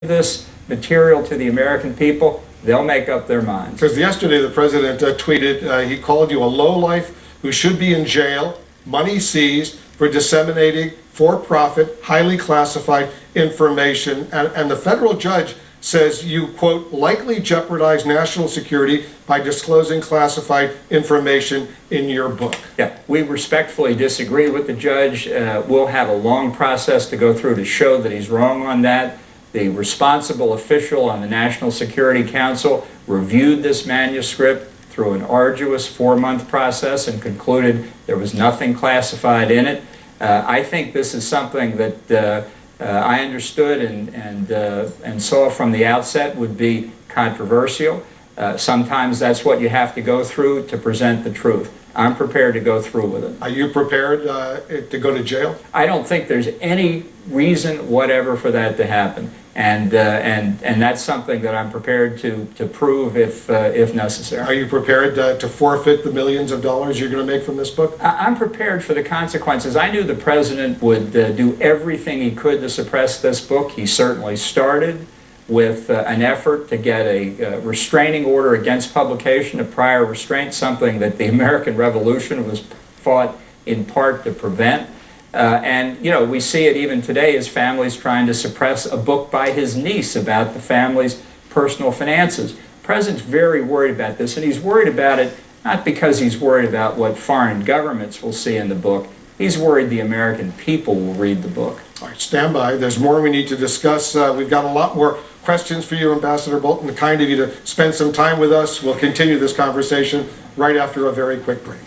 this material to the American people, they'll make up their minds. Because yesterday the president tweeted, he called you a lowlife who should be in jail, money seized for disseminating for-profit, highly classified information. And the federal judge says you, quote, likely jeopardize national security by disclosing classified information in your book. Yeah, we respectfully disagree with the judge. We'll have a long process to go through to show that he's wrong on that. The responsible official on the National Security Council reviewed this manuscript through an arduous 4-month process and concluded there was nothing classified in it. I think this is something that I understood and saw from the outset would be controversial. Sometimes that's what you have to go through to present the truth. I'm prepared to go through with it. Are you prepared to go to jail? I don't think there's any reason whatever for that to happen, and that's something that I'm prepared to prove if necessary. Are you prepared to forfeit the millions of dollars you're going to make from this book? I'm prepared for the consequences. I knew the president would do everything he could to suppress this book. He certainly started with an effort to get a restraining order against publication, a prior restraint, something that the American Revolution was fought in part to prevent. And, you know, we see it even today as families trying to suppress a book by his niece about the family's personal finances. The president's very worried about this, and he's worried about it not because he's worried about what foreign governments will see in the book. He's worried the American people will read the book. All right, stand by. There's more we need to discuss. We've got a lot more questions for you, Ambassador Bolton. Kind of you to spend some time with us. We'll continue this conversation right after a very quick break.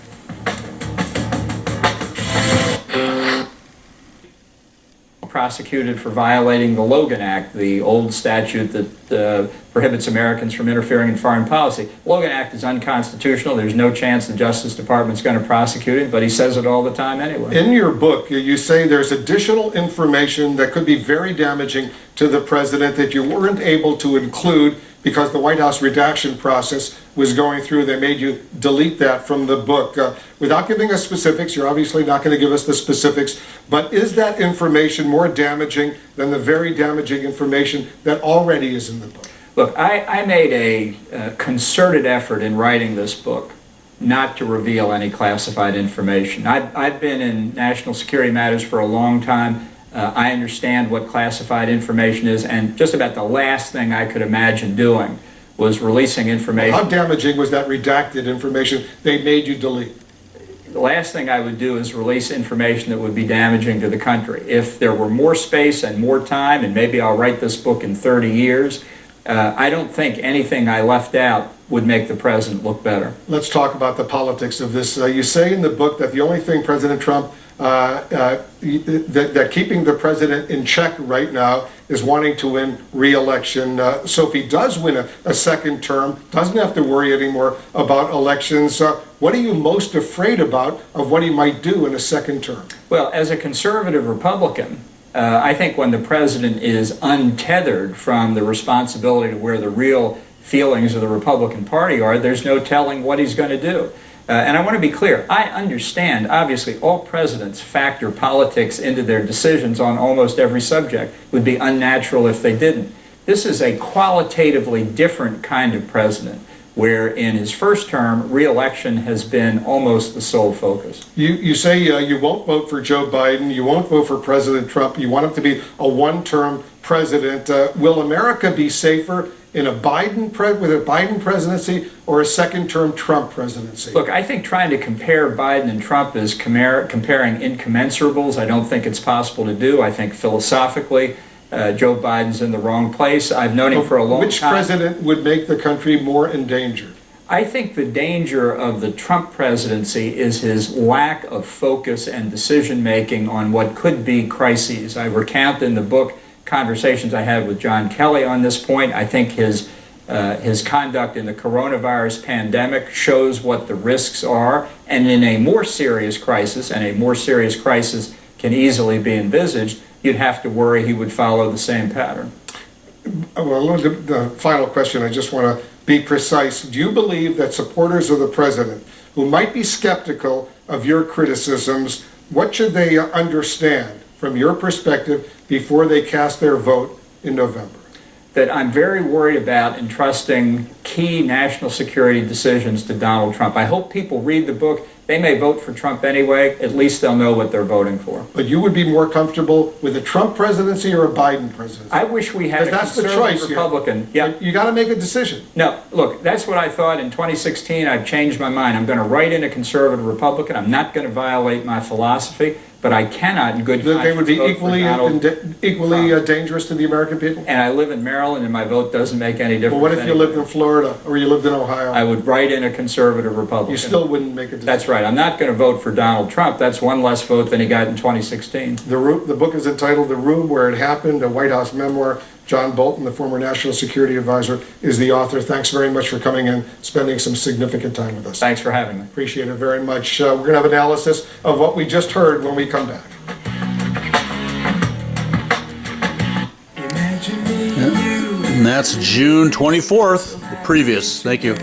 Prosecuted for violating the Logan Act, the old statute that prohibits Americans from interfering in foreign policy. The Logan Act is unconstitutional. There's no chance the Justice Department's going to prosecute it, but he says it all the time anyway. In your book, you say there's additional information that could be very damaging to the president that you weren't able to include because the White House redaction process was going through. They made you delete that from the book. Without giving us specifics, you're obviously not going to give us the specifics, but is that information more damaging than the very damaging information that already is in the book? Look, I made a concerted effort in writing this book not to reveal any classified information. I've been in national security matters for a long time. I understand what classified information is, and just about the last thing I could imagine doing was releasing information. How damaging was that redacted information they made you delete? The last thing I would do is release information that would be damaging to the country. If there were more space and more time, and maybe I'll write this book in 30 years, I don't think anything I left out would make the president look better. Let's talk about the politics of this. You say in the book that the only thing President Trump that keeping the president in check right now is wanting to win re-election. So if he does win a second term, doesn't have to worry anymore about elections. What are you most afraid about of what he might do in a second term? Well, as a conservative Republican, I think when the president is untethered from the responsibility to where the real feelings of the Republican Party are, there's no telling what he's going to do. And I want to be clear, I understand, obviously, all presidents factor politics into their decisions on almost every subject. It would be unnatural if they didn't. This is a qualitatively different kind of president, where in his first term, re-election has been almost the sole focus. You say you won't vote for Joe Biden, you won't vote for President Trump, you want him to be a one-term president. Will America be safer in a with a Biden presidency or a second-term Trump presidency? Look, I think trying to compare Biden and Trump is comparing incommensurables. I don't think it's possible to do. I think philosophically, Joe Biden's in the wrong place. I've known him for a long time. Which president would make the country more endangered? I think the danger of the Trump presidency is his lack of focus and decision-making on what could be crises. I recount in the book conversations I had with John Kelly on this point. I think his conduct in the coronavirus pandemic shows what the risks are, and in a more serious crisis, and a more serious crisis can easily be envisaged, you'd have to worry he would follow the same pattern. Well, the final question, I just want to be precise. Do you believe that supporters of the president who might be skeptical of your criticisms, what should they understand from your perspective before they cast their vote in November? that I'm very worried about entrusting key national security decisions to Donald Trump. I hope people read the book. They may vote for Trump anyway. At least they'll know what they're voting for. But you would be more comfortable with a Trump presidency or a Biden presidency? I wish we had a That's the conservative choice here. Republican. Yeah. You got to make a decision. No, look, that's what I thought in 2016. I've changed my mind. I'm going to write in a conservative Republican. I'm not going to violate my philosophy, but I cannot in good conscience They would be vote for Donald equally Trump. dangerous to the American people? And I live in Maryland, and my vote doesn't make any difference. Well, what if you anyway. lived in Florida or you lived in Ohio? I would write in a conservative Republican. You still wouldn't make a decision. That's right. I'm not going to vote for Donald Trump. That's one less vote than he got in 2016. The book is entitled The Room Where It Happened, a White House memoir. John Bolton, the former National Security Advisor, is the author. Thanks very much for coming and spending some significant time with us. Thanks for having me. Appreciate it very much. We're going to have analysis of what we just heard when we come back. And that's June 24th, the previous. Thank you.